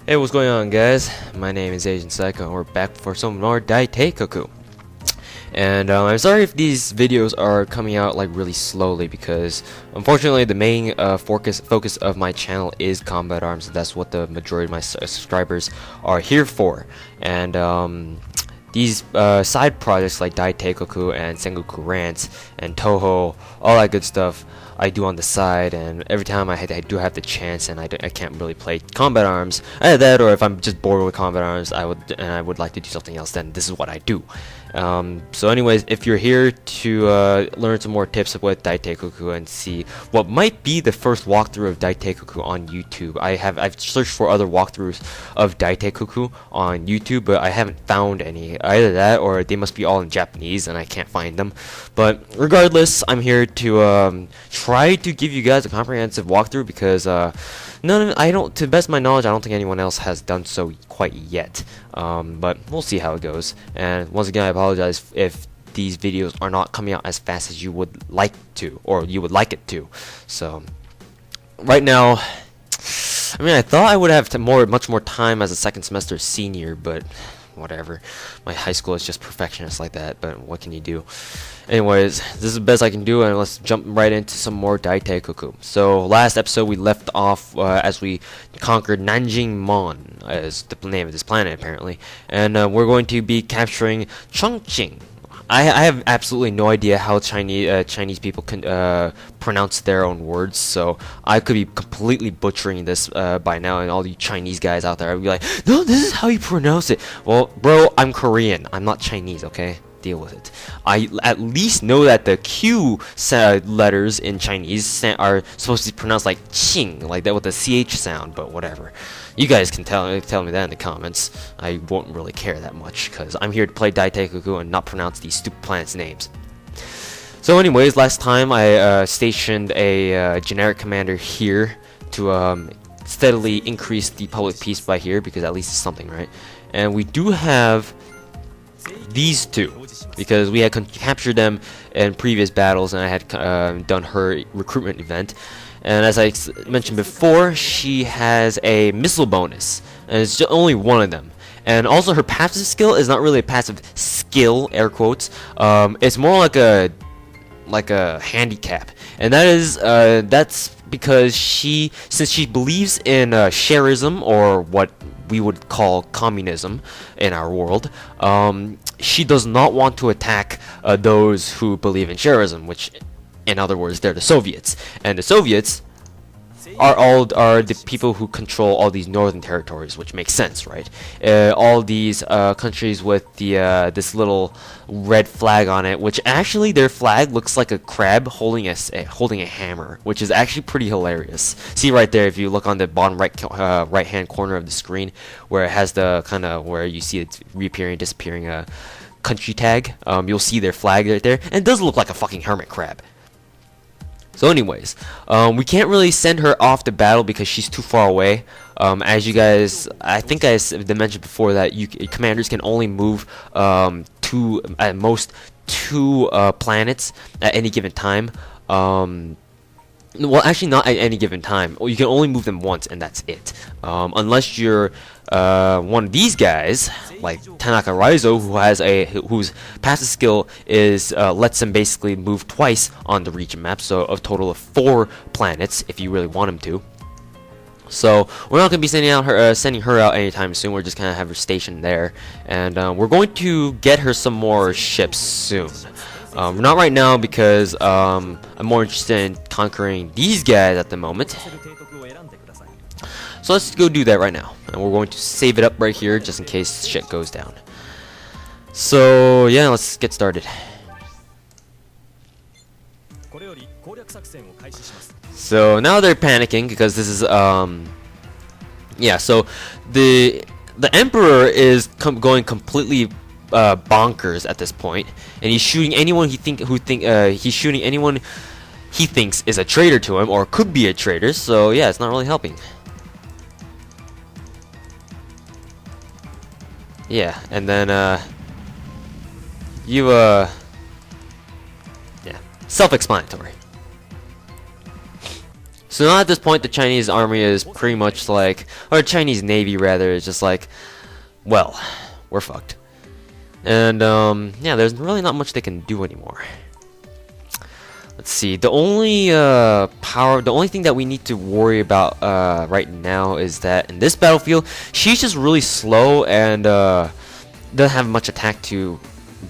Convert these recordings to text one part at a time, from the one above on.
Hey, what's going on, guys? My name is Asian Psycho, and we're back for some more Daiteikoku. And I'm sorry if these videos are coming out like really slowly because unfortunately the main focus of my channel is combat arms. That's what the majority of my subscribers are here for. And these side projects like Daiteikoku and Sengoku Rants and Toho, all that good stuff, I do on the side, and every time I do have the chance and I can't really play combat arms, either that or if I'm just bored with combat arms, I would like to do something else, then this is what I do. So anyways, if you're here to learn some more tips with Daiteikoku and see what might be the first walkthrough of Daiteikoku on YouTube, I've searched for other walkthroughs of Daiteikoku on YouTube, but I haven't found any. Either that or they must be all in Japanese and I can't find them. But regardless, I'm here to try to give you guys a comprehensive walkthrough because to the best of my knowledge, I don't think anyone else has done so quite yet. But we'll see how it goes. And once again, I apologize if these videos are not coming out as fast as you would like to, or you would like it to. So right now, I mean, I thought I would have much more time as a second semester senior, but whatever. My high school is just perfectionist like that, but what can you do? Anyways, this is the best I can do, and let's jump right into some more Daiteikoku. So last episode we left off as we conquered Nanjing Mon, as the name of this planet apparently, and we're going to be capturing Chongqing. I have absolutely no idea how Chinese people can pronounce their own words, so I could be completely butchering this by now, and all you Chinese guys out there would be like, no, this is how you pronounce it. Well, bro, I'm Korean. I'm not Chinese, okay? Deal with it. I at least know that the Q letters in Chinese are supposed to be pronounced like Qing, like that with the CH sound, but whatever. You guys can tell me that in the comments. I won't really care that much because I'm here to play Daiteikoku and not pronounce these stupid planets' names. So anyways, last time I stationed a generic commander here to steadily increase the public peace by here, because at least it's something, right? And we do have these two, because we had captured them in previous battles, and I had done her recruitment event. And as I mentioned before, she has a missile bonus, and it's just only one of them. And also her passive skill is not really a passive skill, air quotes. It's more like a handicap, and that's because since she believes in sharism, or what we would call communism in our world, she does not want to attack those who believe in sharism, which, in other words, they're the Soviets, and the Soviets are the people who control all these northern territories, which makes sense, right? All these countries with this little red flag on it, which actually their flag looks like a crab holding a hammer, which is actually pretty hilarious. See right there, if you look on the bottom right hand corner of the screen, where it has the kind of where you see it reappearing, disappearing country tag, you'll see their flag right there, and it does look like a fucking hermit crab. So anyways, we can't really send her off to battle because she's too far away. As you guys, I think I mentioned before that commanders can only move at most two planets at any given time. Well, actually not at any given time. You can only move them once, and that's it. Unless you're one of these guys, like Tanaka Raizo, whose passive skill is lets him basically move twice on the region map, so a total of 4 planets if you really want him to. So we're not going to be sending her out anytime soon. We're just going to have her stationed there, and we're going to get her some more ships soon. Not right now because I'm more interested in conquering these guys at the moment. So let's go do that right now, and we're going to save it up right here just in case shit goes down. So yeah, let's get started. So now they're panicking because this is yeah. So the Emperor is going completely bonkers at this point, and he's shooting anyone he's shooting anyone he thinks is a traitor to him or could be a traitor. So yeah, it's not really helping. Yeah, and then yeah, self-explanatory. So now at this point, the Chinese army is pretty much like, or Chinese Navy rather, is just like, well, we're fucked. And yeah, there's really not much they can do anymore. Let's see. The only the only thing that we need to worry about right now is that in this battlefield, she's just really slow and doesn't have much attack to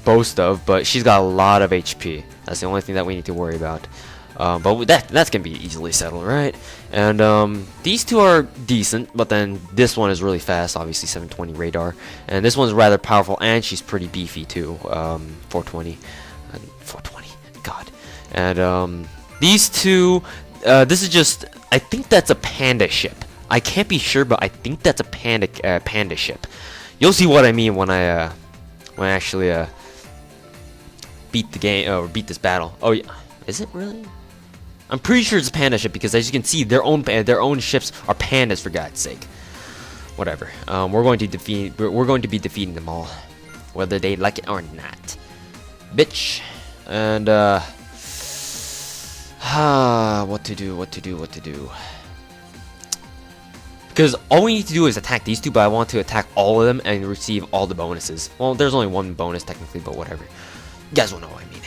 boast of, but she's got a lot of HP. That's the only thing that we need to worry about. But that's gonna be easily settled, right? And these two are decent, but then this one is really fast, obviously 720 radar, and this one's rather powerful, and she's pretty beefy too. 420, 420, God. And these two, this is just, I think that's a panda ship. I can't be sure, but I think that's a panda ship. You'll see what I mean when I actually beat the game or beat this battle. Oh yeah, is it really? I'm pretty sure it's a panda ship because as you can see, their own ships are pandas, for God's sake. Whatever. We're going to be defeating them all, whether they like it or not, bitch. And what to do? Because all we need to do is attack these two, but I want to attack all of them and receive all the bonuses. Well, there's only one bonus technically, but whatever. You guys will know what I mean.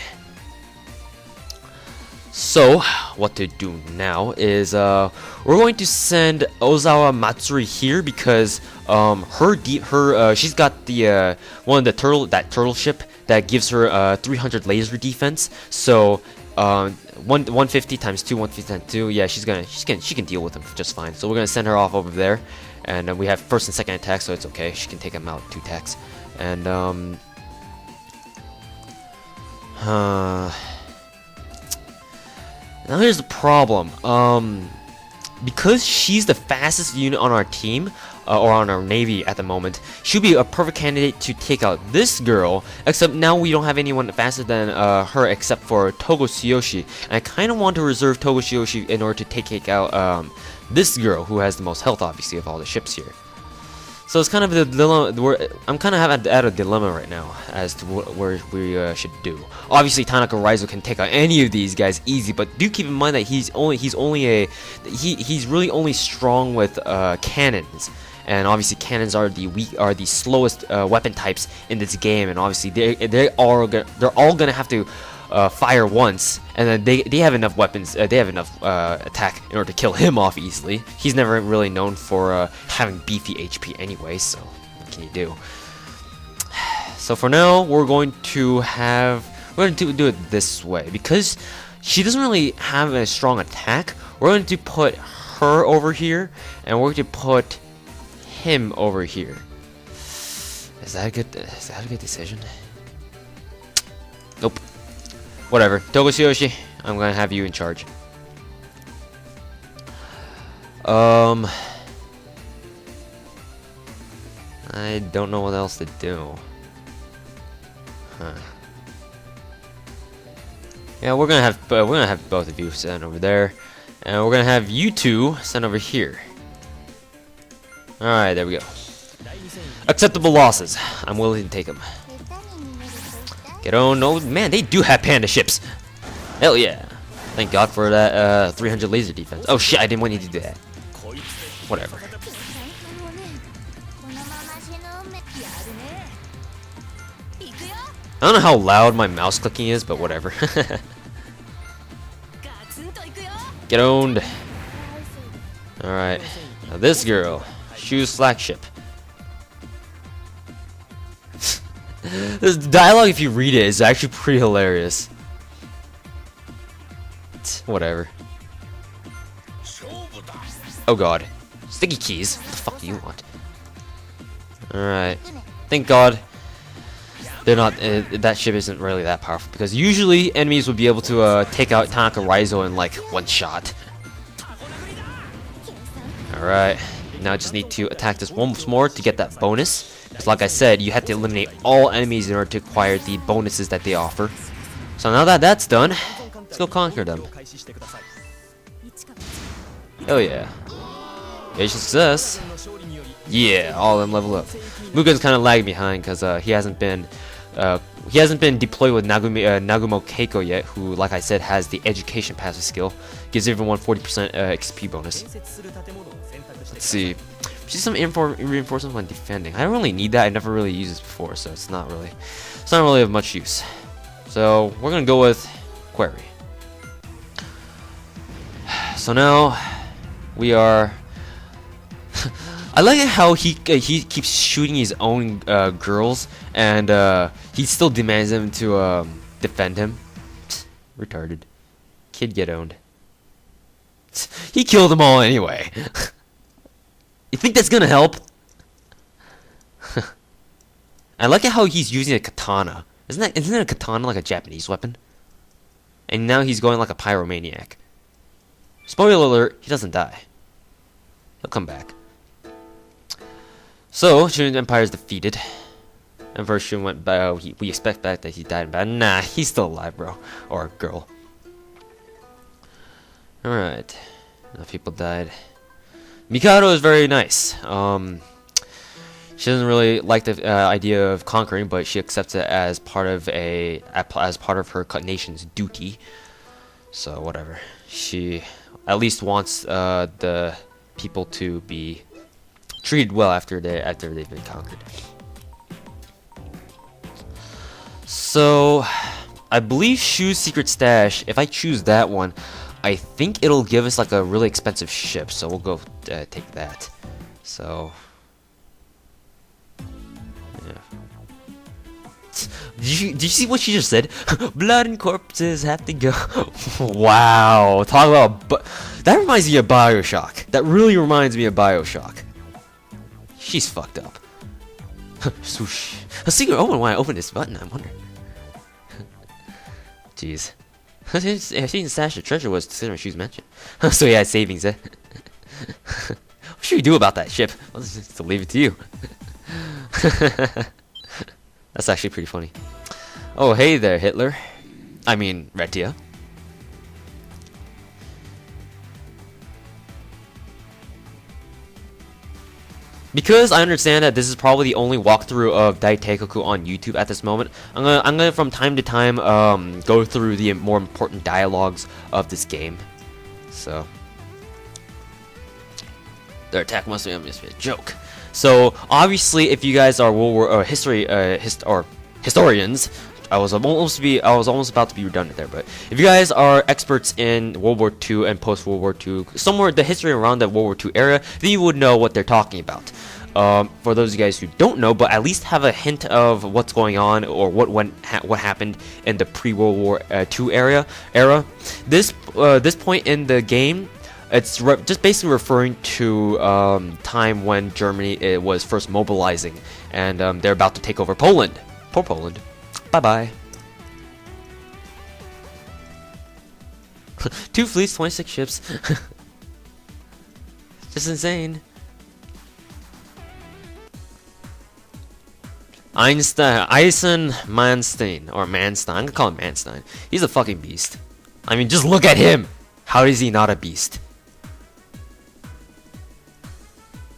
So, what to do now is we're going to send Ozawa Matsuri here because she's got the one of the turtle ship that gives her 300 laser defense. So 150 times 2, 150 times 2. Yeah, she can deal with them just fine. So we're gonna send her off over there, and we have first and second attack, so it's okay. She can take them out 2 attacks. And now here's the problem. Because she's the fastest unit on our team, or on our navy at the moment, she'll be a perfect candidate to take out this girl, except now we don't have anyone faster than her except for Togo Tsuyoshi. And I kind of want to reserve Togo Tsuyoshi in order to take out this girl, who has the most health, obviously, of all the ships here. So it's kind of the dilemma. I'm kind of at a dilemma right now as to where we should do. Obviously, Tanaka Raizo can take out any of these guys easy, but do keep in mind that he's really only strong with cannons, and obviously cannons are the slowest weapon types in this game, and obviously they're all gonna have to fire once, and then they have enough weapons, they have enough attack in order to kill him off easily. He's never really known for having beefy HP anyway, so what can you do? So for now, we're going to do it this way. Because she doesn't really have a strong attack, we're going to put her over here, and we're going to put him over here. Is that a good decision? Nope. Whatever. Togo Tsuyoshi, I'm gonna have you in charge. I don't know what else to do. Huh. Yeah, we're gonna have both of you sent over there, and we're gonna have you two sent over here. All right, there we go. Acceptable losses. I'm willing to take them. Get on, no man, they do have panda ships. Hell yeah! Thank God for that 300 laser defense. Oh shit, I didn't want you to do that. Whatever. I don't know how loud my mouse clicking is, but whatever. Get owned. Alright. Now this girl. Choose flagship. This dialogue, if you read it, is actually pretty hilarious. Whatever. Oh god. Sticky keys. What the fuck do you want? Alright. Thank God. They're not. That ship isn't really that powerful, because usually enemies would be able to take out Tanaka Raizo in like one shot. Alright. Now I just need to attack this once more to get that bonus. Because like I said, you have to eliminate all enemies in order to acquire the bonuses that they offer. So now that that's done, let's go conquer them. Oh yeah. Mission success. Yeah, all of them level up. Mugen's kind of lagging behind because he hasn't been he hasn't been deployed with Nagumo Keiko yet, who, like I said, has the education passive skill. Gives everyone 40% XP bonus. Let's see. She's some reinforcements when defending. I don't really need that. I never really used this before, so it's not really of much use. So we're gonna go with Query. So now we are. I like how he keeps shooting his own girls, and he still demands them to defend him. Retarded. Kid get owned. He killed them all anyway. You think that's gonna help? I like how he's using a katana. Isn't a katana like a Japanese weapon? And now he's going like a pyromaniac. Spoiler alert, he doesn't die. He'll come back. So, Shin's Empire is defeated. Emperor Shun went by. We expect back that he died in battle. Nah, he's still alive, bro. Or girl. Alright. Enough people died. Mikado is very nice. She doesn't really like the idea of conquering, but she accepts it as part of her nation's duty. So whatever. She at least wants the people to be treated well after they've been conquered. So I believe Shu's secret stash. If I choose that one, I think it'll give us like a really expensive ship. So we'll go take that. So. Did you see what she just said? Blood and corpses have to go. Wow, talk about that reminds me of BioShock. That really reminds me of BioShock. She's fucked up. Swoosh. A secret open when I open this button. I wonder. Jeez. She didn't stash the treasure was considering she was mentioned. So yeah, savings. What should we do about that ship? I'll just leave it to you. That's actually pretty funny. Oh, hey there, Hitler. I mean, Retia. Because I understand that this is probably the only walkthrough of Daiteikoku on YouTube at this moment, I'm gonna from time to time go through the more important dialogues of this game. So their attack must be a joke. So obviously, if you guys are World War historians, I was almost about to be redundant there. But if you guys are experts in World War II and post World War II, somewhere the history around the World War II era, then you would know what they're talking about. For those of you guys who don't know, but at least have a hint of what's going on or what happened in the pre-World War II era. This point in the game. It's just basically referring to time when Germany was first mobilizing, and they're about to take over Poland. Poor Poland. Bye-bye. 2 fleets, 26 ships. Just insane. Manstein. I'm gonna call him Manstein. He's a fucking beast. I mean, just look at him. How is he not a beast?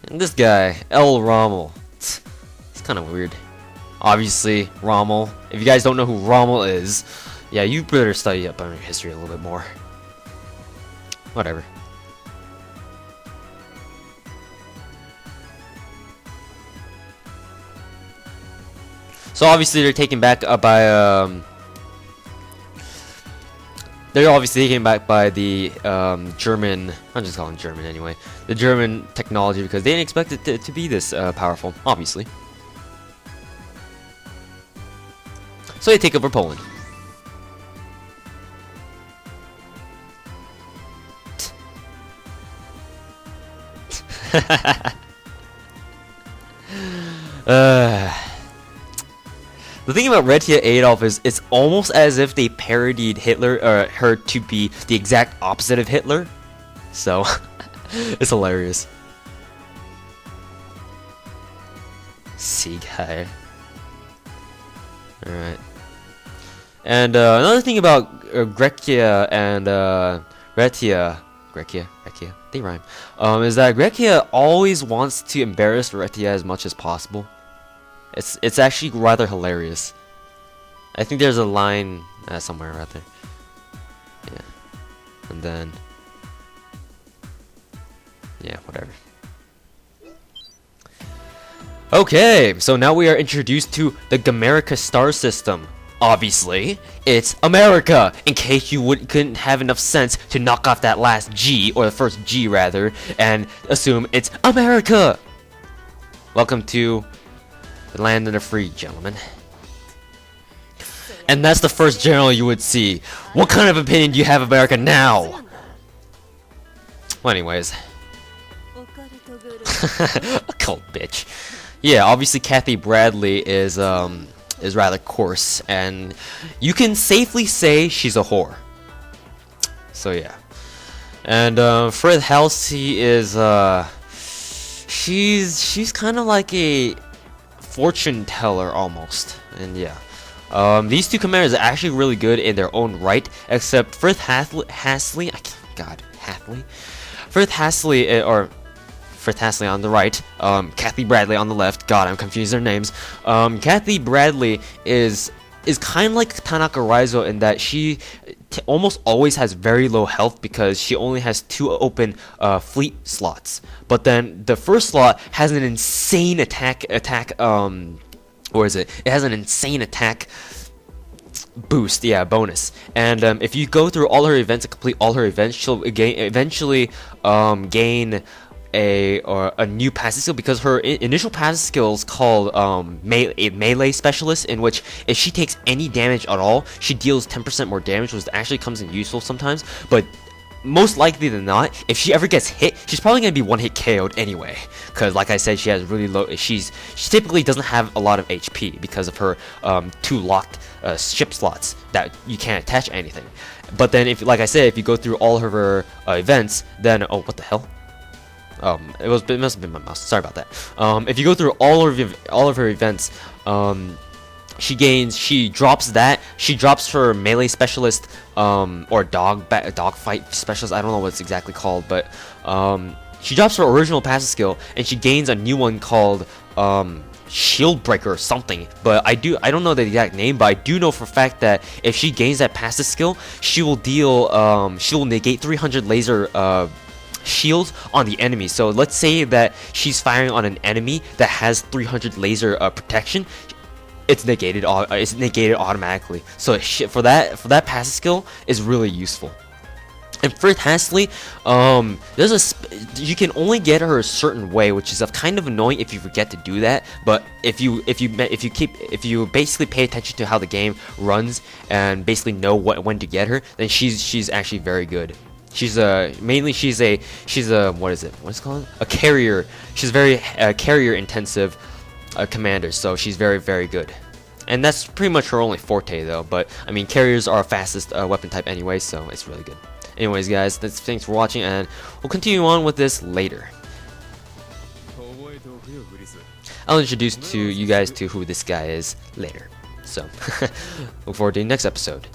And this guy, L. Rommel. It's kind of weird. Obviously, Rommel. If you guys don't know who Rommel is, yeah, you better study up on your history a little bit more. Whatever. So obviously they're taken back by they're obviously taken back by the German. I'm just calling German anyway. The German technology because they didn't expect it to be this powerful. Obviously. So they take over Poland. The thing about Retia Adolf is it's almost as if they parodied Hitler, her to be the exact opposite of Hitler. So it's hilarious. Siegheil. Alright. And another thing about Grecia and Retia, they rhyme, is that Grecia always wants to embarrass Retia as much as possible. It's actually rather hilarious. I think there's a line somewhere right there. Yeah. And then, yeah, whatever. Okay, so now we are introduced to the Gamerica star system. Obviously, it's America, in case you couldn't have enough sense to knock off that last G, or the first G rather, and assume it's America! Welcome to the land of the free, gentlemen. And that's the first general you would see. What kind of opinion do you have of America now? Well, anyways. A cult bitch. Yeah, obviously Kathy Bradley is rather coarse, and you can safely say she's a whore. So yeah. And Fred Halsey is she's kind of like a fortune teller almost. And yeah. These two commanders are actually really good in their own right, except Frith Hasley, Frith Hasley on the right, Kathy Bradley on the left. God, I'm confused their names. Kathy Bradley is kind of like Tanaka Raizo in that she almost always has very low health because she only has 2 open fleet slots. But then the first slot has an insane attack. Or is it? It has an insane attack boost, yeah, bonus. And if you go through all her events and complete all her events, she'll eventually gain a new passive skill, because her initial passive skill is called a melee specialist, in which if she takes any damage at all, she deals 10% more damage, which actually comes in useful sometimes. But most likely than not, if she ever gets hit, she's probably gonna be one-hit KO'd anyway. Because, like I said, she has really low. She typically doesn't have a lot of HP because of her 2 locked ship slots that you can't attach anything. But then, like I said, if you go through all of her events, then what the hell? It must have been my mouse. Sorry about that. If you go through all of her events, she drops her melee specialist, or dog fight specialist. I don't know what it's exactly called, but she drops her original passive skill, and she gains a new one called Shield Breaker or something. But I don't know the exact name, but I do know for a fact that if she gains that passive skill, she will negate 300 laser shields on the enemy. So let's say that she's firing on an enemy that has 300 laser protection. It's negated automatically. So for that passive skill is really useful. And for Hasley, you can only get her a certain way, which is kind of annoying if you forget to do that. But if you basically pay attention to how the game runs and basically know when to get her, then she's actually very good. She's a what is it? What's it called? A carrier. She's very carrier intensive commander, so she's very, very good. And that's pretty much her only forte though. But I mean, carriers are our fastest weapon type anyway, so it's really good. Anyways, guys, thanks for watching, and we'll continue on with this later. I'll introduce you guys to who this guy is later. So, look forward to the next episode.